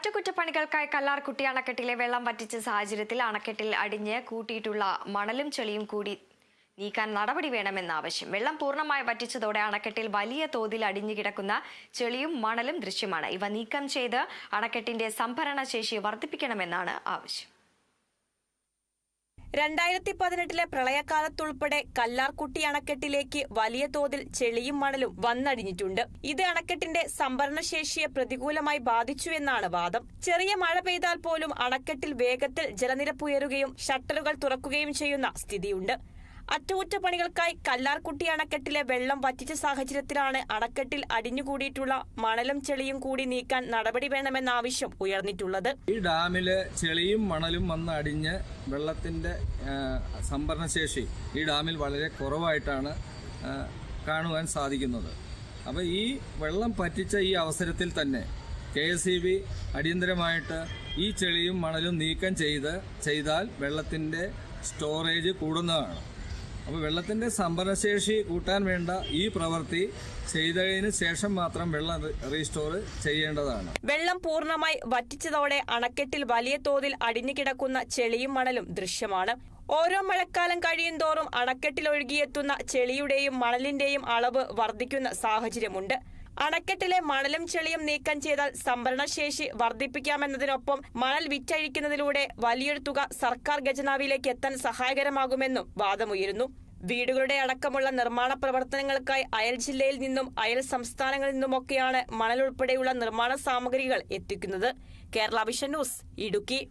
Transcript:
അറ്റകുറ്റപ്പണികൾക്കായി കല്ലാർകുട്ടി അണക്കെട്ടിലെ വെള്ളം വറ്റിച്ച സാഹചര്യത്തിൽ അണക്കെട്ടിൽ അടിഞ്ഞ് കൂട്ടിയിട്ടുള്ള മണലും ചെളിയും കൂടി നീക്കാൻ നടപടി വേണമെന്ന ആവശ്യം. വെള്ളം പൂർണ്ണമായി വറ്റിച്ചതോടെ അണക്കെട്ടിൽ വലിയ തോതിൽ അടിഞ്ഞു കിടക്കുന്ന ചെളിയും മണലും ദൃശ്യമാണ്. ഇവ നീക്കം ചെയ്ത് അണക്കെട്ടിന്റെ സംഭരണ ശേഷി വർദ്ധിപ്പിക്കണമെന്നാണ് ആവശ്യം. 2018 പ്രളയകാലത്തുൾപ്പെടെ കല്ലാർകുട്ടി അണക്കെട്ടിലേക്ക് വലിയ തോതിൽ ചെളിയും മണലും വന്നടിഞ്ഞിട്ടുണ്ട്. ഇത് അണക്കെട്ടിന്റെ സംഭരണശേഷിയെ പ്രതികൂലമായി ബാധിച്ചുവെന്നാണ് വാദം. ചെറിയ മഴ പെയ്താൽ പോലും അണക്കെട്ടിൽ വേഗത്തിൽ ജലനിരപ്പ് ഉയരുകയും ഷട്ടറുകൾ തുറക്കുകയും ചെയ്യുന്ന സ്ഥിതിയുണ്ട്. അറ്റകുറ്റപ്പണികൾക്കായി കല്ലാർകുട്ടി അണക്കെട്ടിലെ വെള്ളം വറ്റിച്ച സാഹചര്യത്തിലാണ് അണക്കെട്ടിൽ അടിഞ്ഞുകൂടിയിട്ടുള്ള മണലും ചെളിയും കൂടി നീക്കാൻ നടപടി വേണമെന്ന ആവശ്യം ഉയർന്നിട്ടുള്ളത്. ഈ ഡാമില് ചെളിയും മണലും വന്ന് അടിഞ്ഞ് വെള്ളത്തിന്റെ സംഭരണശേഷി ഈ ഡാമിൽ വളരെ കുറവായിട്ടാണ് കാണുവാൻ സാധിക്കുന്നത്. അപ്പോൾ ഈ വെള്ളം പറ്റിച്ച ഈ അവസരത്തിൽ തന്നെ KSEB അടിയന്തരമായിട്ട് ഈ ചെളിയും മണലും നീക്കം ചെയ്താൽ വെള്ളത്തിന്റെ സ്റ്റോറേജ് കൂടുന്നതാണ്. അപ്പോൾ വെള്ളത്തിന്റെ സംഭരണശേഷി കൂട്ടാൻ വേണ്ട ഈ പ്രവൃത്തി ചെയ്തതിന് ശേഷം മാത്രം വെള്ളം റീസ്റ്റോർ ചെയ്യേണ്ടതാണ്. വെള്ളം പൂർണ്ണമായി വറ്റിച്ചതോടെ അണക്കെട്ടിൽ വലിയ തോതിൽ അടിഞ്ഞുകിടക്കുന്ന ചെളിയും മണലും ദൃശ്യമാണ്. ഓരോ മഴക്കാലം കഴിയുന്തോറും അണക്കെട്ടിൽ ഒഴുകിയെത്തുന്ന ചെളിയുടെയും മണലിന്റെയും അളവ് വർദ്ധിക്കുന്ന സാഹചര്യമുണ്ട്. അണക്കെട്ടിലെ മണലും ചെളിയും നീക്കം ചെയ്താൽ സംഭരണശേഷി വർദ്ധിപ്പിക്കാമെന്നതിനൊപ്പം മണൽ വിറ്റഴിക്കുന്നതിലൂടെ വലിയൊരു തുക സർക്കാർ ഖജനാവിലേക്ക് എത്താൻ സഹായകരമാകുമെന്നും വാദമുയരുന്നു. വീടുകളുടെ അടക്കമുള്ള നിർമ്മാണ പ്രവർത്തനങ്ങൾക്കായി അയൽ ജില്ലയിൽ നിന്നും അയൽ സംസ്ഥാനങ്ങളിൽ നിന്നുമൊക്കെയാണ് മണൽ ഉൾപ്പെടെയുള്ള നിർമ്മാണ സാമഗ്രികൾ എത്തിക്കുന്നത്. Kerala vision news, Idukki.